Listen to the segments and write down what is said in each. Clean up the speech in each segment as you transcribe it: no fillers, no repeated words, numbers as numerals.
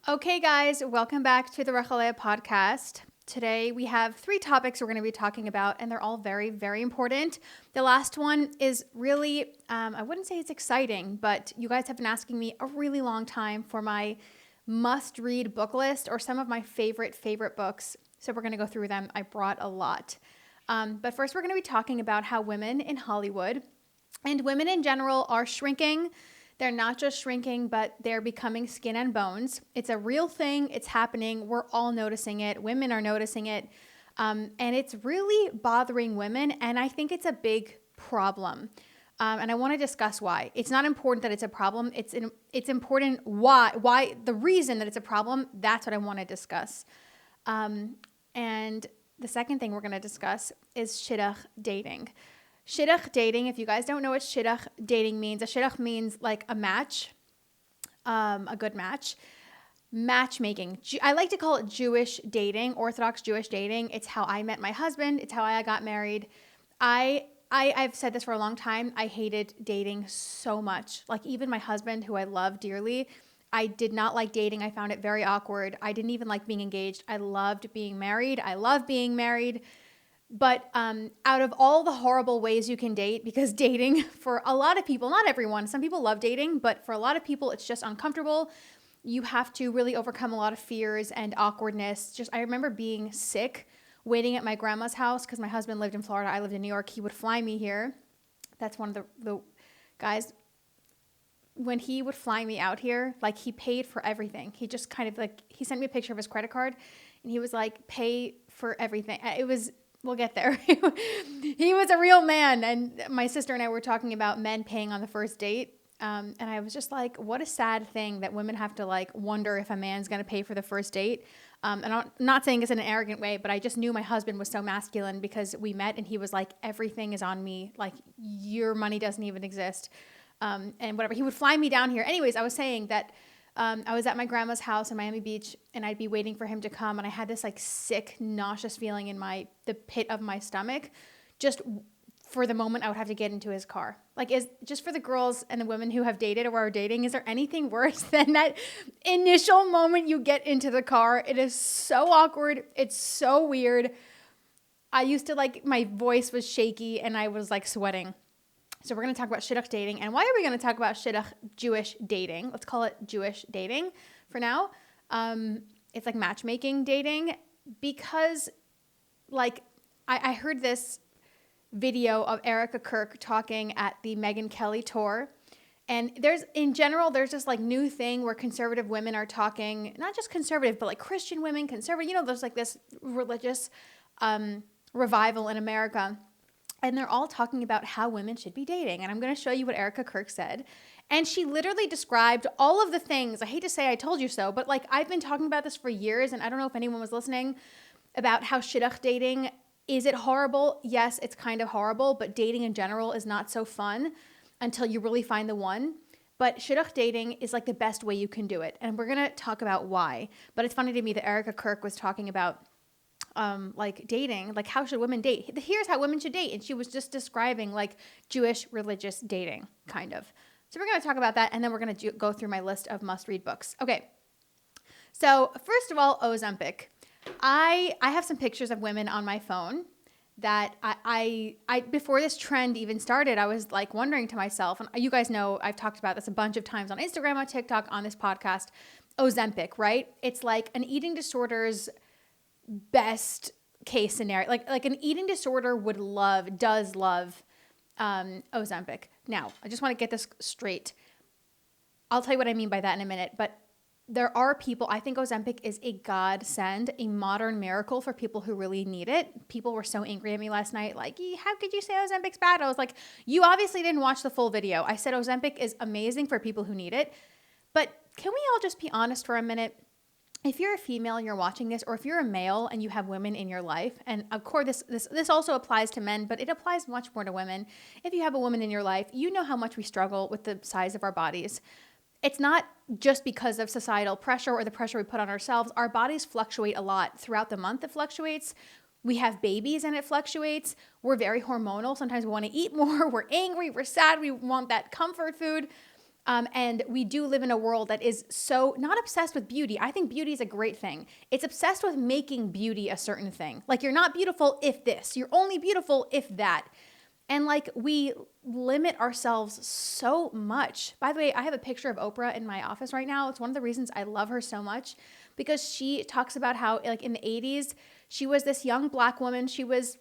Okay, guys, welcome back to the Rechalea podcast. Today we have 3 topics we're going to be talking about, and they're all very, very important. The last one is really, I wouldn't say it's exciting, but you guys have been asking me a really long time for my must-read book list or some of my favorite books. So we're going to go through them. I brought a lot. But first, we're going to be talking about how women in Hollywood and women in general are shrinking. They're not just shrinking, but they're becoming skin and bones. It's a real thing. It's happening. We're all noticing it. Women are noticing it. And it's really bothering women. And I think it's a big problem. And I want to discuss why. It's not important that it's a problem. It's important why the reason that it's a problem. That's what I want to discuss. And the second thing we're going to discuss is shidduch dating. Shidduch dating, if you guys don't know what shidduch dating means, a shidduch means like a match, a good match. Matchmaking. I like to call it Jewish dating, Orthodox Jewish dating. It's how I met my husband. It's how I got married. I've said this for a long time. I hated dating so much. Like even my husband, who I love dearly, I did not like dating. I found it very awkward. I didn't even like being engaged. I loved being married. I love being married. But out of all the horrible ways you can date, because dating for a lot of people, not everyone, some people love dating, but for a lot of people, it's just uncomfortable. You have to really overcome a lot of fears and awkwardness. I remember being sick, waiting at my grandma's house because my husband lived in Florida. I lived in New York. He would fly me here. That's one of the guys. When he would fly me out here, like he paid for everything. He just kind of like, he sent me a picture of his credit card and he was like, pay for everything. We'll get there. He was a real man. And my sister and I were talking about men paying on the first date. And I was just like, what a sad thing that women have to like wonder if a man's going to pay for the first date. And I'm not saying this in an arrogant way, but I just knew my husband was so masculine because we met and he was like, everything is on me. Like your money doesn't even exist. And whatever. He would fly me down here. Anyways, I was saying that I was at my grandma's house in Miami Beach and I'd be waiting for him to come. And I had this like sick, nauseous feeling in the pit of my stomach. Just for the moment I would have to get into his car. Like just for the girls and the women who have dated or are dating, is there anything worse than that initial moment you get into the car? It is so awkward. It's so weird. I used to my voice was shaky and I was like sweating. So we're going to talk about shidduch dating. And why are we going to talk about shidduch Jewish dating? Let's call it Jewish dating for now. It's like matchmaking dating because I heard this video of Erika Kirk talking at the Megyn Kelly tour. And there's this like new thing where conservative women are talking, not just conservative, but like Christian women, conservative, there's like this religious revival in America. And they're all talking about how women should be dating. And I'm going to show you what Erika Kirk said. And she literally described all of the things. I hate to say I told you so, but I've been talking about this for years. And I don't know if anyone was listening about how shidduch dating, is it horrible? Yes, it's kind of horrible. But dating in general is not so fun until you really find the one. But shidduch dating is like the best way you can do it. And we're going to talk about why. But it's funny to me that Erika Kirk was talking about dating, like how should women date? Here's how women should date. And she was just describing like Jewish religious dating, kind of. So we're going to talk about that. And then we're going to go through my list of must-read books. Okay. So first of all, Ozempic. I have some pictures of women on my phone that I before this trend even started, I was like wondering to myself, and you guys know I've talked about this a bunch of times on Instagram, on TikTok, on this podcast, Ozempic, right? It's like an eating disorder's best case scenario. Like an eating disorder does love Ozempic. Now, I just want to get this straight. I'll tell you what I mean by that in a minute, but there are people, I think Ozempic is a godsend, a modern miracle for people who really need it. People were so angry at me last night, like, how could you say Ozempic's bad? I was like, you obviously didn't watch the full video. I said Ozempic is amazing for people who need it, but can we all just be honest for a minute? If you're a female and you're watching this, or if you're a male and you have women in your life, and of course this also applies to men, but it applies much more to women. If you have a woman in your life, you know how much we struggle with the size of our bodies. It's not just because of societal pressure or the pressure we put on ourselves. Our bodies fluctuate a lot. Throughout the month, it fluctuates. We have babies and it fluctuates. We're very hormonal. Sometimes we want to eat more. We're angry. We're sad. We want that comfort food. And we do live in a world that is so not obsessed with beauty. I think beauty is a great thing. It's obsessed with making beauty a certain thing. Like, you're not beautiful if this, you're only beautiful if that. And like, we limit ourselves so much. By the way, I have a picture of Oprah in my office right now. It's one of the reasons I love her so much, because she talks about how, like, in the 80s, she was this young Black woman. She was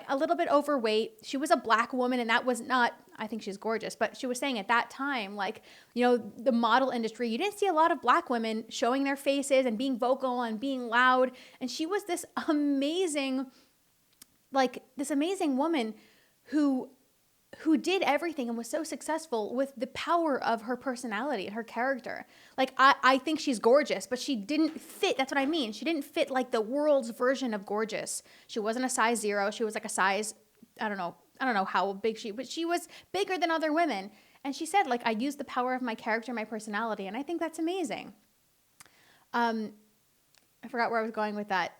a little bit overweight. She was a Black woman, and that was not, I think she's gorgeous, but she was saying at that time, like, you know, the model industry, you didn't see a lot of Black women showing their faces and being vocal and being loud. And she was this amazing woman who did everything and was so successful with the power of her personality and her character. Like, I think she's gorgeous, but she didn't fit. That's what I mean. She didn't fit like the world's version of gorgeous. She wasn't a size 0. She was like a size, I don't know how big but she was bigger than other women. And she said, like, I used the power of my character, my personality. And I think that's amazing. I forgot where I was going with that.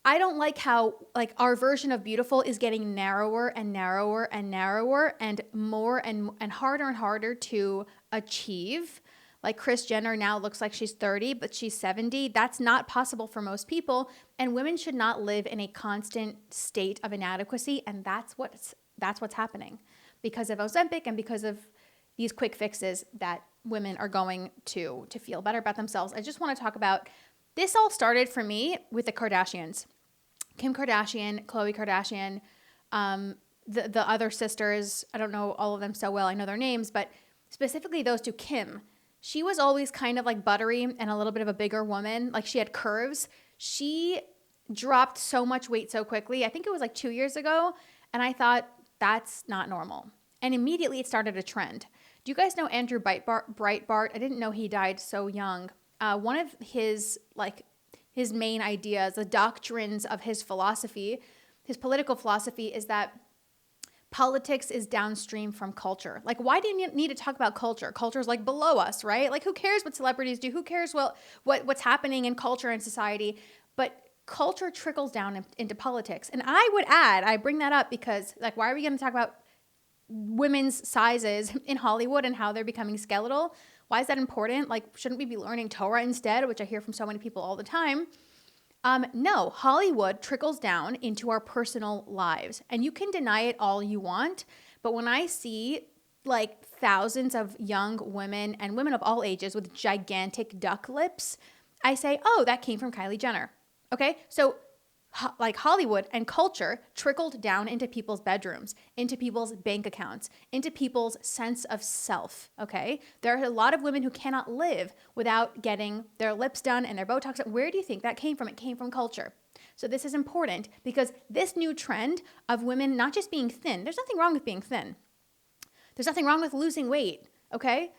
I don't like how, like, our version of beautiful is getting narrower and narrower and narrower and more and harder to achieve. Like, Kris Jenner now looks like she's 30, but she's 70. That's not possible for most people. And women should not live in a constant state of inadequacy. And that's what's happening because of Ozempic and because of these quick fixes that women are going to feel better about themselves. I just want to talk about, this all started for me with the Kardashians. Kim Kardashian, Khloe Kardashian, the other sisters. I don't know all of them so well. I know their names, but specifically those two. Kim, she was always kind of like buttery and a little bit of a bigger woman. Like, she had curves. She dropped so much weight so quickly. I think it was like 2 years ago. And I thought, that's not normal. And immediately it started a trend. Do you guys know Andrew Breitbart? I didn't know he died so young. One of his main ideas, the doctrines of his philosophy, his political philosophy, is that politics is downstream from culture. Like, why do you need to talk about culture? Culture is like below us, right? Like, who cares what celebrities do? Who cares what's happening in culture and society? But culture trickles down into politics. And I would add, I bring that up because, like, why are we going to talk about women's sizes in Hollywood and how they're becoming skeletal? Why is that important? Like, shouldn't we be learning Torah instead, which I hear from so many people all the time? No, Hollywood trickles down into our personal lives. And you can deny it all you want. But when I see like thousands of young women and women of all ages with gigantic duck lips, I say, oh, that came from Kylie Jenner. Okay, so like Hollywood and culture trickled down into people's bedrooms, into people's bank accounts, into people's sense of self, okay? There are a lot of women who cannot live without getting their lips done and their Botox done. Where do you think that came from? It came from culture. So this is important because this new trend of women not just being thin, there's nothing wrong with being thin. There's nothing wrong with losing weight, okay?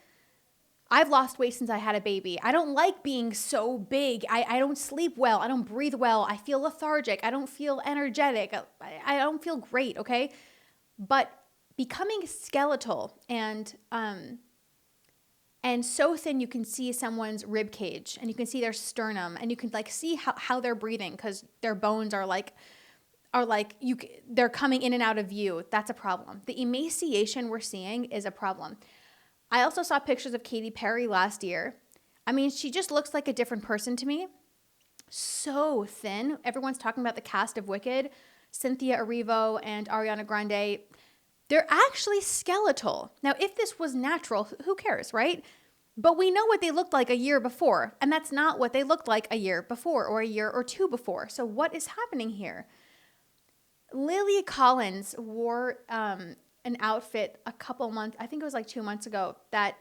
I've lost weight since I had a baby. I don't like being so big. I don't sleep well. I don't breathe well. I feel lethargic. I don't feel energetic. I don't feel great, okay? But becoming skeletal and so thin you can see someone's rib cage and you can see their sternum and you can like see how they're breathing because their bones they're coming in and out of view. That's a problem. The emaciation we're seeing is a problem. I also saw pictures of Katy Perry last year. I mean, she just looks like a different person to me. So thin. Everyone's talking about the cast of Wicked, Cynthia Erivo and Ariana Grande. They're actually skeletal. Now, if this was natural, who cares, right? But we know what they looked like a year before, and that's not what they looked like a year before or a year or two before. So what is happening here? Lily Collins wore an outfit a couple months, I think it was like 2 months ago, that,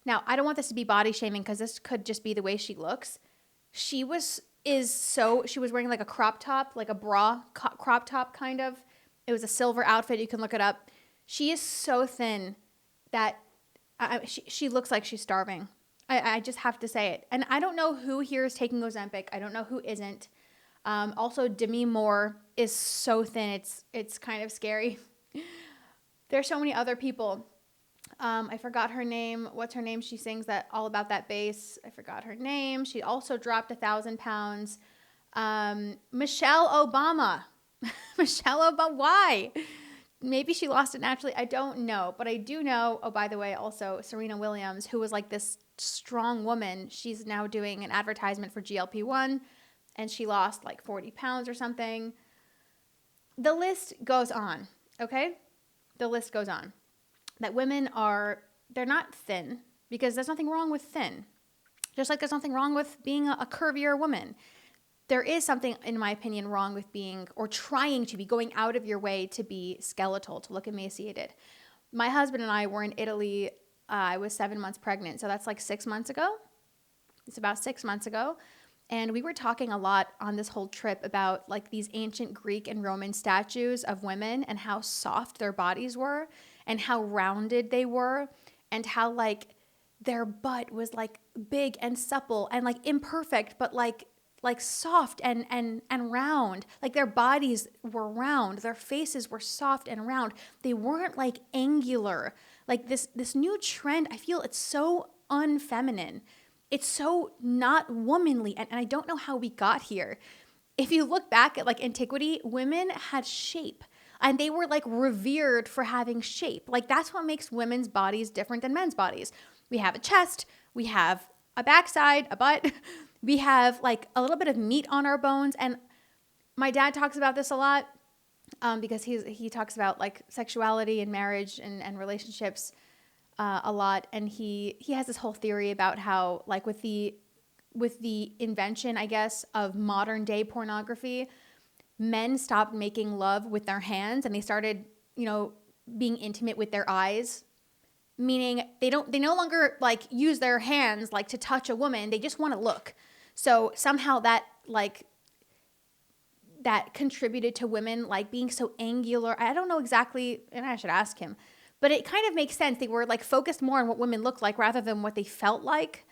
now I don't want this to be body shaming because this could just be the way she looks. She was wearing like a crop top, like a bra crop top kind of. It was a silver outfit. You can look it up. She is so thin that she looks like she's starving. I just have to say it. And I don't know who here is taking Ozempic. I don't know who isn't. Also, Demi Moore is so thin. It's kind of scary. There's so many other people. I forgot her name. What's her name? She sings that all about that bass. I forgot her name. She also dropped 1,000 pounds. Michelle Obama. Michelle Obama. Why? maybe she lost it naturally. I don't know. But I do know, oh, by the way, also Serena Williams, who was like this strong woman, she's now doing an advertisement for GLP-1 and she lost like 40 pounds or something. The list goes on, okay? The list goes on. That women they're not thin because there's nothing wrong with thin. Just like there's nothing wrong with being a curvier woman. There is something, in my opinion, wrong with being or trying to be going out of your way to be skeletal, to look emaciated. My husband and I were in Italy. I was 7 months pregnant. So that's like 6 months ago. It's about 6 months ago. And we were talking a lot on this whole trip about like these ancient Greek and Roman statues of women and how soft their bodies were and how rounded they were and how like their butt was like big and supple and like imperfect, but like soft and round. Like their bodies were round. Their faces were soft and round. They weren't like angular. Like this new trend, I feel it's so unfeminine. It's so not womanly. And I don't know how we got here. If you look back at like antiquity, women had shape and they were like revered for having shape. Like that's what makes women's bodies different than men's bodies. We have a chest, we have a backside, a butt, we have like a little bit of meat on our bones. And my dad talks about this a lot because he talks about like sexuality and marriage and relationships a lot. And he has this whole theory about how like with the invention, I guess, of modern day pornography, men stopped making love with their hands and they started, being intimate with their eyes. Meaning they no longer like use their hands like to touch a woman. They just want to look. So somehow that contributed to women like being so angular. I don't know exactly, and I should ask him, but it kind of makes sense. They were like focused more on what women looked like rather than what they felt like.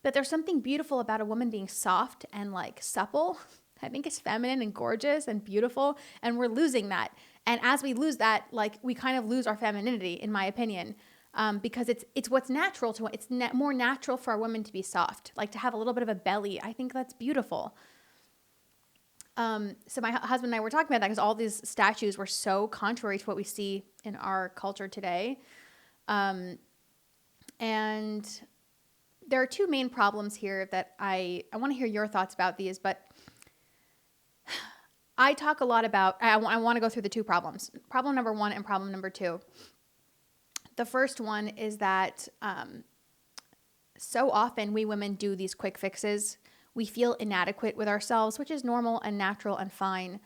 But there's something beautiful about a woman being soft and like supple. I think it's feminine and gorgeous and beautiful, and we're losing that. And as we lose that, like we kind of lose our femininity, in my opinion. Because it's what's natural to it's more natural for a woman to be soft, like to have a little bit of a belly. I think that's beautiful. So my husband and I were talking about that because all these statues were so contrary to what we see in our culture today. And there are two main problems here that I want to hear your thoughts about these, but I talk a lot about, I want to go through the two problems, problem number 1 and problem number 2. The first one is that so often we women do these quick fixes. We feel inadequate with ourselves, which is normal and natural and fine.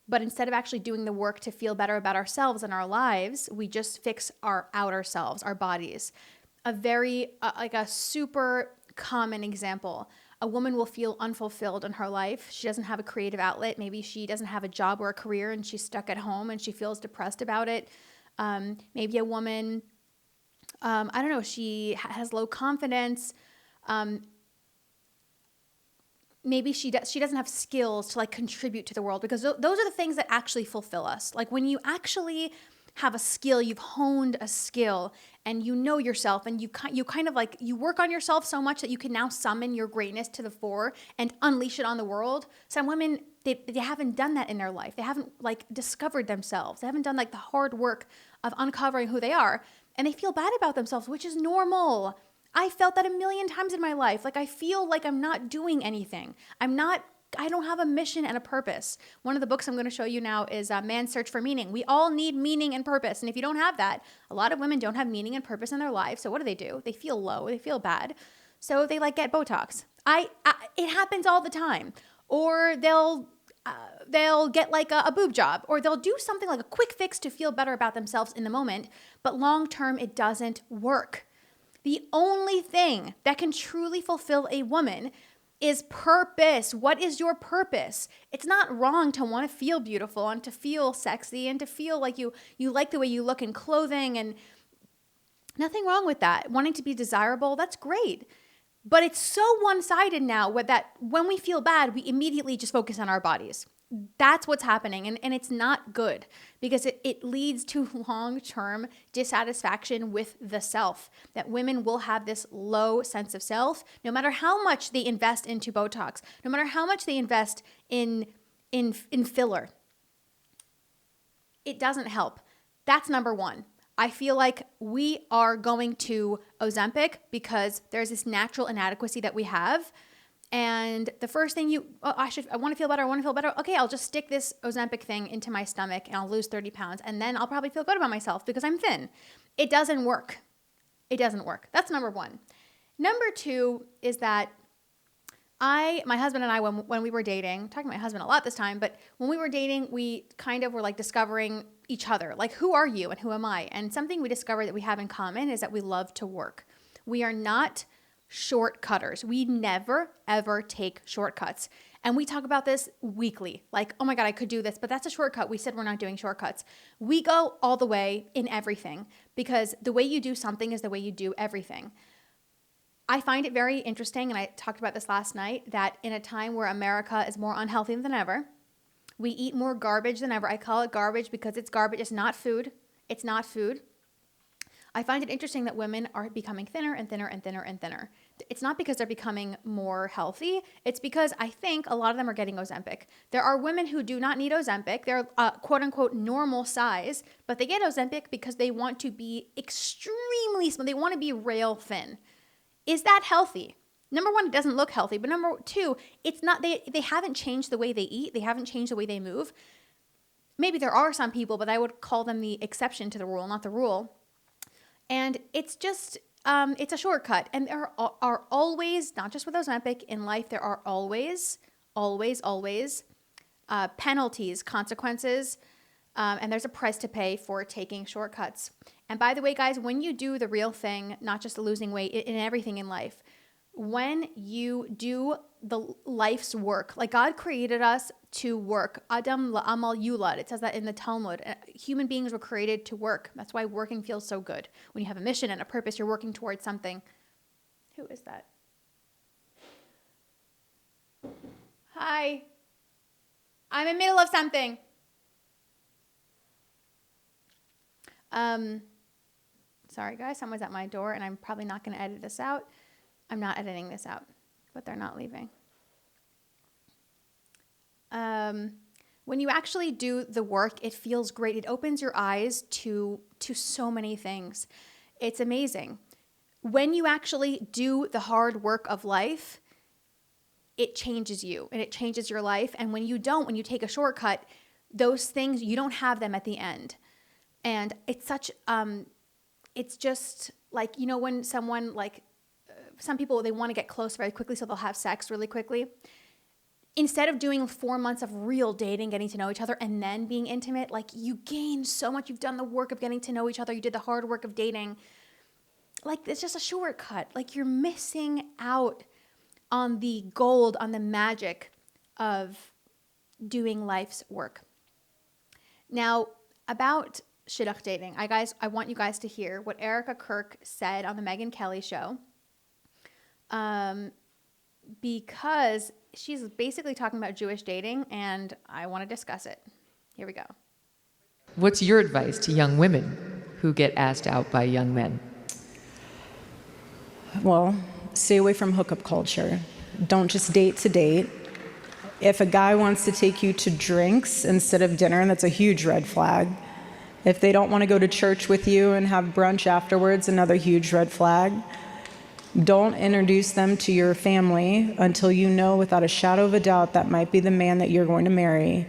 But instead of actually doing the work to feel better about ourselves and our lives, we just fix our outer selves, our bodies. A very, like a super common example. A woman will feel unfulfilled in her life. She doesn't have a creative outlet. Maybe she doesn't have a job or a career and she's stuck at home and she feels depressed about it. Maybe a woman... I don't know, she has low confidence. Maybe she doesn't have skills to like contribute to the world, because those are the things that actually fulfill us. Like when you actually have a skill, you've honed a skill and you know yourself and you kind of like, you work on yourself so much that you can now summon your greatness to the fore and unleash it on the world. Some women, they haven't done that in their life. They haven't like discovered themselves. They haven't done like the hard work of uncovering who they are. And they feel bad about themselves, which is normal. I felt that a million times in my life. Like I feel like I'm not doing anything. I don't have a mission and a purpose. One of the books I'm going to show you now is Man's Search for Meaning. We all need meaning and purpose. And if you don't have that, a lot of women don't have meaning and purpose in their life. So what do? They feel low. They feel bad. So they like get Botox. It happens all the time. Or they'll get like a boob job, or they'll do something like a quick fix to feel better about themselves in the moment, but long term it doesn't work. The only thing that can truly fulfill a woman is purpose. What is your purpose? It's not wrong to want to feel beautiful and to feel sexy and to feel like you like the way you look in clothing, and nothing wrong with that. Wanting to be desirable, that's great. But it's so one-sided now that when we feel bad, we immediately just focus on our bodies. That's what's happening. And it's not good, because it leads to long-term dissatisfaction with the self. That women will have this low sense of self, no matter how much they invest into Botox, no matter how much they invest in filler. It doesn't help. That's number one. I feel like we are going to Ozempic because there's this natural inadequacy that we have. And the first thing I want to feel better. Okay, I'll just stick this Ozempic thing into my stomach and I'll lose 30 pounds. And then I'll probably feel good about myself because I'm thin. It doesn't work. It doesn't work. That's number one. Number two is that my husband and I, when we were dating, I'm talking to my husband a lot this time, but when we were dating, we kind of were like discovering each other. Like, who are you and who am I? And something we discovered that we have in common is that we love to work. We are not shortcutters. We never, ever take shortcuts. And we talk about this weekly. Like, oh my God, I could do this, but that's a shortcut. We said we're not doing shortcuts. We go all the way in everything because the way you do something is the way you do everything. I find it very interesting, and I talked about this last night, that in a time where America is more unhealthy than ever, we eat more garbage than ever. I call it garbage because it's garbage. It's not food. It's not food. I find it interesting that women are becoming thinner and thinner and thinner and thinner. It's not because they're becoming more healthy. It's because I think a lot of them are getting Ozempic. There are women who do not need Ozempic. They're quote unquote normal size, but they get Ozempic because they want to be extremely small. They want to be rail thin. Is that healthy? Number one, it doesn't look healthy. But number two, it's not. They haven't changed the way they eat. They haven't changed the way they move. Maybe there are some people, but I would call them the exception to the rule, not the rule. And it's just, it's a shortcut. And there are always, not just with Ozempic, in life, there are always penalties, consequences, and there's a price to pay for taking shortcuts. And by the way, guys, when you do the real thing, not just the losing weight, in everything in life, when you do the life's work, like God created us to work. Adam la'amal yulad. It says that in the Talmud. Human beings were created to work. That's why working feels so good. When you have a mission and a purpose, you're working towards something. Who is that? Hi. I'm in the middle of something. Sorry, guys. Someone's at my door, and I'm probably not going to edit this out. I'm not editing this out, but they're not leaving. When you actually do the work, it feels great. It opens your eyes to so many things. It's amazing. When you actually do the hard work of life, it changes you and it changes your life. And when you don't, when you take a shortcut, those things, you don't have them at the end. And it's such, it's just like, you know, when someone like, some people, they want to get close very quickly, so they'll have sex really quickly. Instead of doing 4 months of real dating, getting to know each other, and then being intimate, like you gain so much. You've done the work of getting to know each other. You did the hard work of dating. Like it's just a shortcut. Like you're missing out on the gold, on the magic of doing life's work. Now, about shidduch dating, I want you guys to hear what Erika Kirk said on the Megyn Kelly show. Because she's basically talking about Jewish dating, and I want to discuss it. Here we go. What's your advice to young women who get asked out by young men? Well, stay away from hookup culture. Don't just date to date. If a guy wants to take you to drinks instead of dinner, that's a huge red flag. If they don't want to go to church with you and have brunch afterwards, another huge red flag. Don't introduce them to your family until you know without a shadow of a doubt that might be the man that you're going to marry.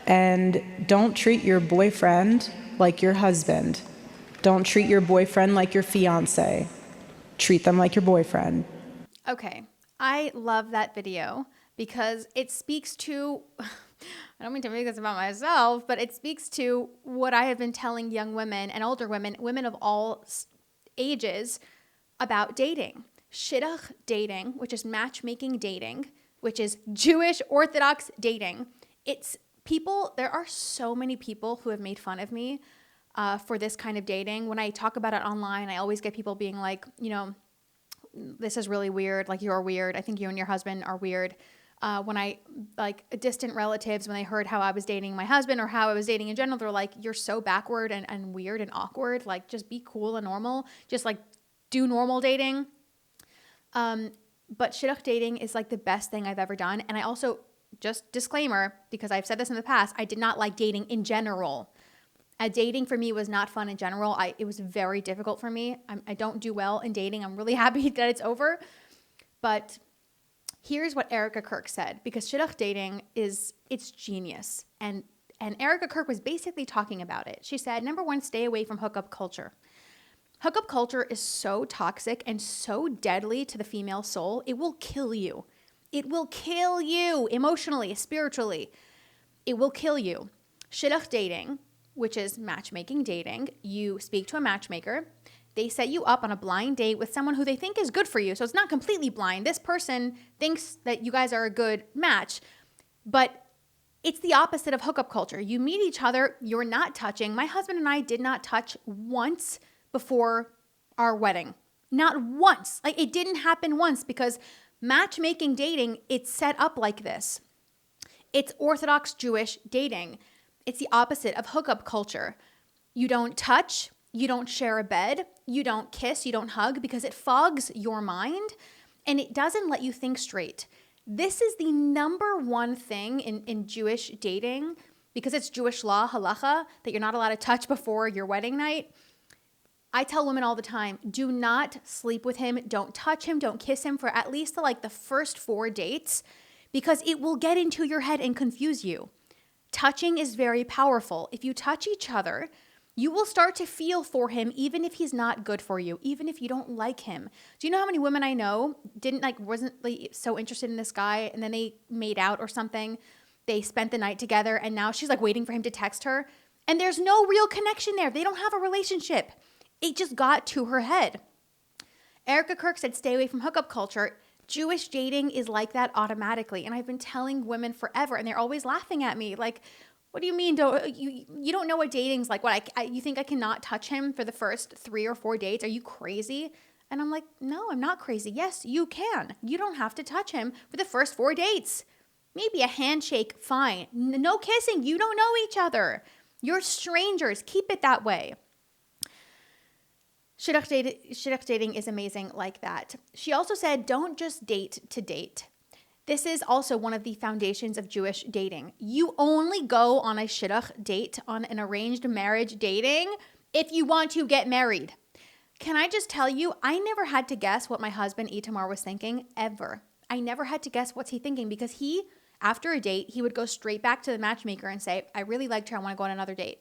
And don't treat your boyfriend like your husband. Don't treat your boyfriend like your fiance. Treat them like your boyfriend. Okay, I love that video because it speaks to, I don't mean to make this about myself, but it speaks to what I have been telling young women and older women, women of all ages, about dating. Shidduch dating, which is matchmaking dating, which is Jewish Orthodox dating. It's people, there are so many people who have made fun of me for this kind of dating. When I talk about it online, I always get people being like, you know, this is really weird. Like, you're weird. I think you and your husband are weird. When I, like, distant relatives, when they heard how I was dating my husband or how I was dating in general, they're like, you're so backward and weird and awkward. Like, just be cool and normal. Just, like, do normal dating. But shidduch dating is like the best thing I've ever done. And I also, just disclaimer, because I've said this in the past, I did not like dating in general. Dating for me was not fun in general. It was very difficult for me. I don't do well in dating. I'm really happy that it's over. But here's what Erika Kirk said, because shidduch dating it's genius. And Erika Kirk was basically talking about it. She said, number one, stay away from hookup culture. Hookup culture is so toxic and so deadly to the female soul. It will kill you. It will kill you emotionally, spiritually. It will kill you. Shidduch dating, which is matchmaking dating, you speak to a matchmaker. They set you up on a blind date with someone who they think is good for you. So it's not completely blind. This person thinks that you guys are a good match, but it's the opposite of hookup culture. You meet each other, you're not touching. My husband and I did not touch once before our wedding. Not once. Like, it didn't happen once, because matchmaking dating, it's set up like this. It's Orthodox Jewish dating. It's the opposite of hookup culture. You don't touch, you don't share a bed, you don't kiss, you don't hug, because it fogs your mind and it doesn't let you think straight. This is the number one thing in Jewish dating, because it's Jewish law, halacha, that you're not allowed to touch before your wedding night. I tell women all the time, do not sleep with him, don't touch him, don't kiss him for at least the first 4 dates, because it will get into your head and confuse you. Touching is very powerful. If you touch each other, you will start to feel for him, even if he's not good for you, even if you don't like him. Do you know how many women I know wasn't so interested in this guy, and then they made out or something? They spent the night together, and now she's waiting for him to text her, and there's no real connection there. They don't have a relationship. It just got to her head. Erika Kirk said, stay away from hookup culture. Jewish dating is like that automatically. And I've been telling women forever, and they're always laughing at me. What do you mean? You don't know what dating's like? What, you think I cannot touch him for the first 3 or 4 dates? Are you crazy? And I'm like, no, I'm not crazy. Yes, you can. You don't have to touch him for the first 4 dates. Maybe a handshake, fine. No kissing. You don't know each other. You're strangers. Keep it that way. Shidduch dating is amazing like that. She also said, don't just date to date. This is also one of the foundations of Jewish dating. You only go on a shidduch date, on an arranged marriage dating, if you want to get married. Can I just tell you, I never had to guess what my husband Itamar was thinking, ever. I never had to guess what's he thinking, because after a date, he would go straight back to the matchmaker and say, I really liked her, I want to go on another date.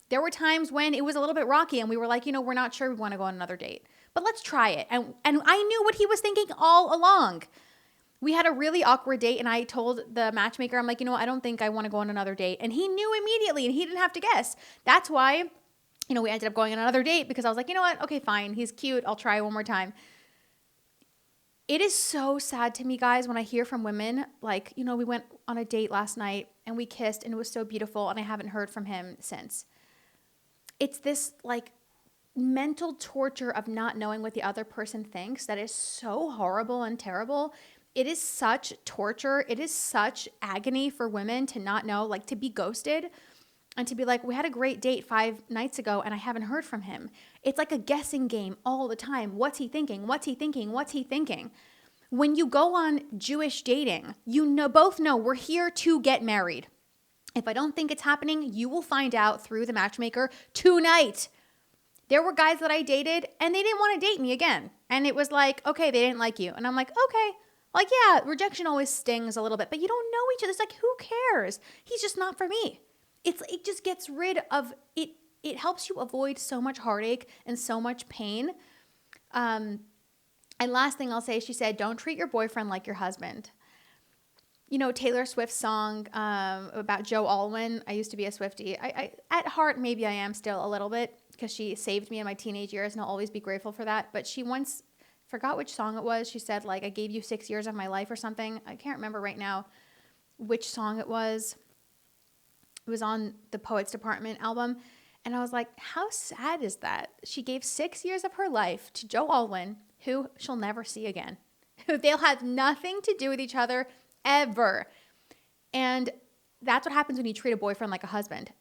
There were times when it was a little bit rocky and we were like, we're not sure we want to go on another date, but let's try it. And I knew what he was thinking all along. We had a really awkward date, and I told the matchmaker, I'm like, I don't think I want to go on another date. And he knew immediately, and he didn't have to guess. That's why, we ended up going on another date, because I was like, you know what? Okay, fine. He's cute. I'll try one more time. It is so sad to me, guys, when I hear from women, we went on a date last night and we kissed and it was so beautiful and I haven't heard from him since. It's this mental torture of not knowing what the other person thinks that is so horrible and terrible. It is such torture. It is such agony for women to not know, to be ghosted and to be like, we had a great date 5 nights ago and I haven't heard from him. It's like a guessing game all the time. What's he thinking? What's he thinking? What's he thinking? When you go on Jewish dating, both know we're here to get married. If I don't think it's happening, you will find out through the matchmaker tonight. There were guys that I dated and they didn't want to date me again. And it was like, okay, they didn't like you. And I'm like, okay. Yeah, rejection always stings a little bit, but you don't know each other. It's who cares? He's just not for me. It just gets rid of it. It helps you avoid so much heartache and so much pain. And last thing I'll say, she said, don't treat your boyfriend like your husband. Taylor Swift's song about Joe Alwyn. I used to be a Swiftie. I at heart, maybe I am still a little bit, because she saved me in my teenage years, and I'll always be grateful for that. But she once, forgot which song it was. She said, I gave you 6 years of my life or something. I can't remember right now which song it was. It was on the Poets Department album. And I was like, how sad is that? She gave 6 years of her life to Joe Alwyn, who she'll never see again. They'll have nothing to do with each other ever. And that's what happens when you treat a boyfriend like a husband.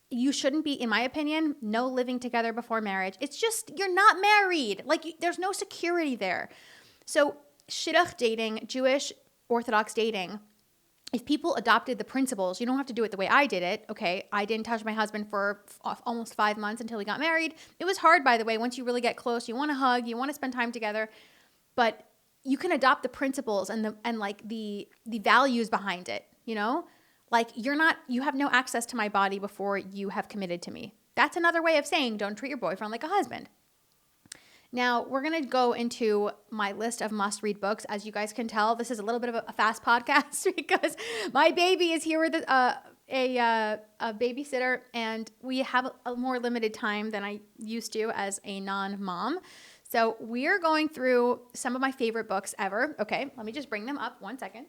You shouldn't be, in my opinion, no living together before marriage. It's just, you're not married. There's no security there. So shidduch dating, Jewish Orthodox dating, if people adopted the principles, you don't have to do it the way I did it. Okay, I didn't touch my husband for almost 5 months until we got married. It was hard, by the way. Once you really get close, you want to hug, you want to spend time together, but you can adopt the principles and the values behind it. Like you have no access to my body before you have committed to me. That's another way of saying don't treat your boyfriend like a husband. Now, we're going to go into my list of must-read books. As you guys can tell, this is a little bit of a fast podcast because my baby is here with a babysitter, and we have a more limited time than I used to as a non-mom. So we're going through some of my favorite books ever. Okay, let me just bring them up 1 second.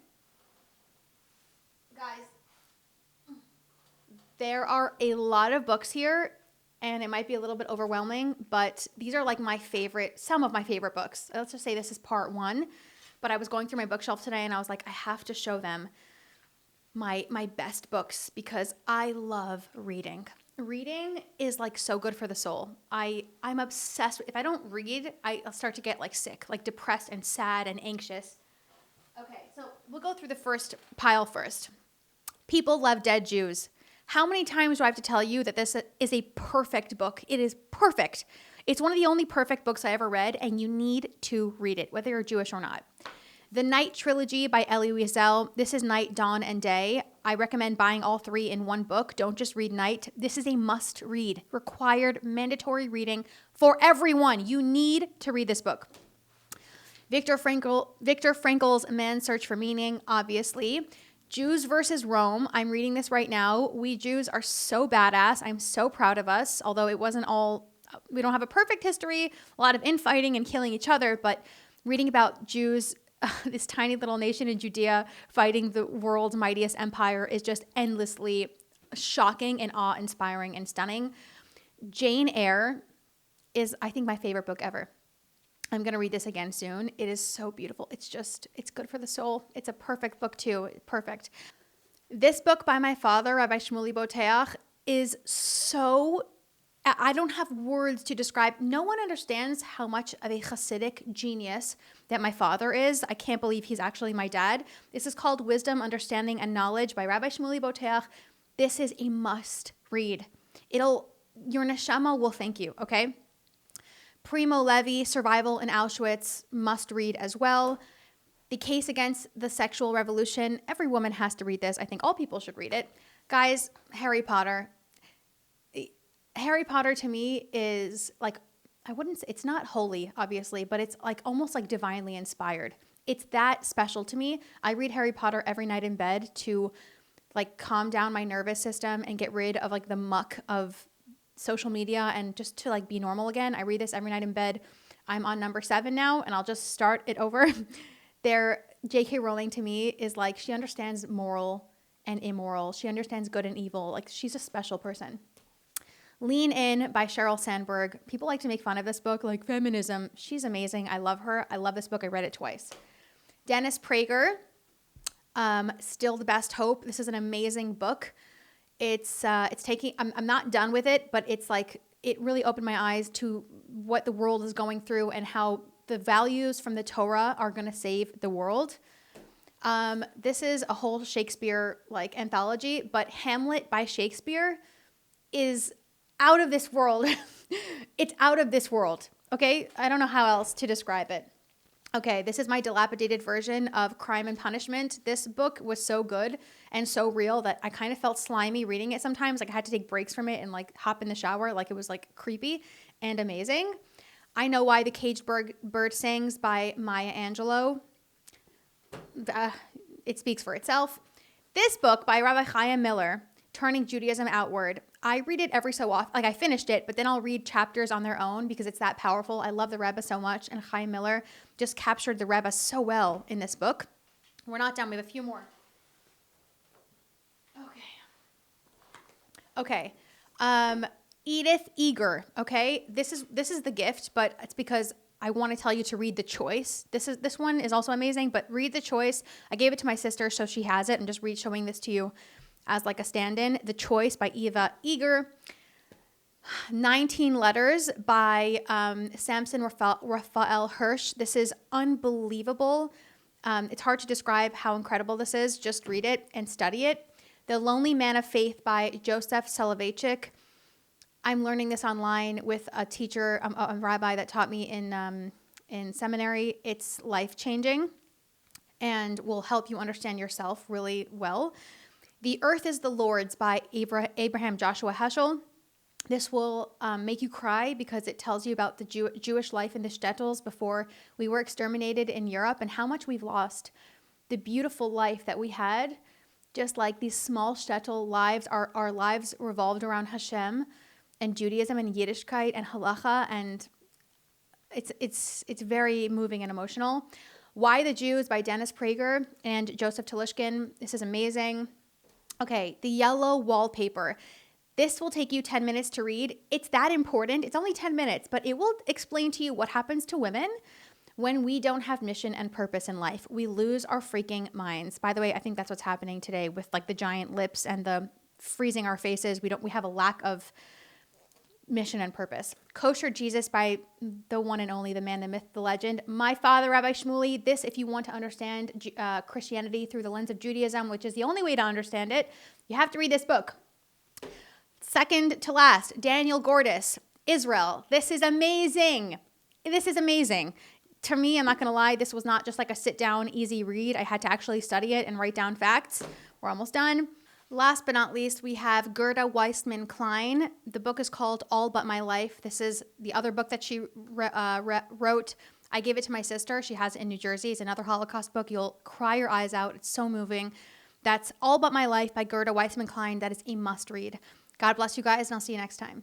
Guys, there are a lot of books here, and it might be a little bit overwhelming, but these are like some of my favorite books. Let's just say this is part 1, but I was going through my bookshelf today and I was like, I have to show them my best books because I love reading. Reading is like so good for the soul. I'm obsessed if I don't read, I'll start to get like sick, like depressed and sad and anxious. Okay, so we'll go through the first pile first. People Love Dead Jews. How many times do I have to tell you that this is a perfect book? It is perfect. It's one of the only perfect books I ever read, and you need to read it, whether you're Jewish or not. The Night Trilogy by Elie Wiesel. This is Night, Dawn, and Day. I recommend buying all 3 in one book. Don't just read Night. This is a must-read, required, mandatory reading for everyone. You need to read this book. Viktor Frankl's Man's Search for Meaning, obviously. Jews versus Rome. I'm reading this right now. We Jews are so badass. I'm so proud of us, although we don't have a perfect history, a lot of infighting and killing each other, but reading about Jews, this tiny little nation in Judea fighting the world's mightiest empire is just endlessly shocking and awe-inspiring and stunning. Jane Eyre is, I think, my favorite book ever. I'm going to read this again soon. It is so beautiful. It's good for the soul. It's a perfect book too. Perfect. This book by my father, Rabbi Shmuley Boteach, is so, I don't have words to describe. No one understands how much of a Hasidic genius that my father is. I can't believe he's actually my dad. This is called Wisdom, Understanding, and Knowledge by Rabbi Shmuley Boteach. This is a must read. Your neshama will thank you, okay? Primo Levi, Survival in Auschwitz, must read as well. The Case Against the Sexual Revolution. Every woman has to read this. I think all people should read it. Guys, Harry Potter. Harry Potter to me is like, it's not holy, obviously, but it's like almost like divinely inspired. It's that special to me. I read Harry Potter every night in bed to like calm down my nervous system and get rid of like the muck of social media and just to like be normal again. I read this every night in bed. I'm on number 7 now, and I'll just start it over. J.K. Rowling to me is like, she understands moral and immoral. She understands good and evil. Like, she's a special person. Lean In by Sheryl Sandberg. People like to make fun of this book, like feminism. She's amazing. I love her. I love this book. I read it twice. Dennis Prager, Still the Best Hope. This is an amazing book. It's taking, I'm not done with it, but it's like, it really opened my eyes to what the world is going through and how the values from the Torah are going to save the world. This is a whole Shakespeare like anthology, but Hamlet by Shakespeare is out of this world. It's out of this world. Okay. I don't know how else to describe it. Okay, this is my dilapidated version of Crime and Punishment. This book was so good and so real that I kind of felt slimy reading it sometimes. Like I had to take breaks from it and like hop in the shower. Like it was like creepy and amazing. I Know Why the Caged Bird Sings by Maya Angelou. It speaks for itself. This book by Rabbi Chaim Miller, Turning Judaism Outward. I read it every so often. Like I finished it, but then I'll read chapters on their own because it's that powerful. I love the Rebbe so much, and Chaim Miller just captured the Rebbe so well in this book. We're not done. We have a few more. Okay. Edith Eger. Okay. This is the gift, but it's because I want to tell you to read The Choice. This one is also amazing, but read The Choice. I gave it to my sister, so she has it. I'm just showing this to you as like a stand-in. The Choice by Eva Eger. 19 Letters by Samson Raphael Hirsch. This is unbelievable. It's hard to describe how incredible this is. Just read it and study it. The Lonely Man of Faith by Joseph Soloveitchik. I'm learning this online with a teacher, a rabbi that taught me in seminary. It's life-changing and will help you understand yourself really well. The Earth is the Lord's by Abraham Joshua Heschel. This will make you cry because it tells you about the Jewish life in the shtetls before we were exterminated in Europe and how much we've lost. The beautiful life that we had, just like these small shtetl lives, our lives revolved around Hashem and Judaism and Yiddishkeit and halacha, and it's very moving and emotional. Why the Jews by Dennis Prager and Joseph Talishkin. This is amazing. Okay, the yellow wallpaper. This will take you 10 minutes to read. It's that important. It's only 10 minutes, but it will explain to you what happens to women when we don't have mission and purpose in life. We lose our freaking minds. By the way, I think that's what's happening today with like the giant lips and the freezing our faces. We have a lack of mission and purpose. Kosher Jesus by the one and only, the man, the myth, the legend. My father, Rabbi Shmuley. This, if you want to understand Christianity through the lens of Judaism, which is the only way to understand it, you have to read this book. Second to last, Daniel Gordis, Israel. This is amazing. This is amazing. To me, I'm not going to lie, this was not just like a sit down, easy read. I had to actually study it and write down facts. We're almost done. Last but not least, we have Gerda Weissman Klein. The book is called All But My Life. This is the other book that she wrote. I gave it to my sister. She has it in New Jersey. It's another Holocaust book. You'll cry your eyes out. It's so moving. That's All But My Life by Gerda Weissman Klein. That is a must read. God bless you guys, and I'll see you next time.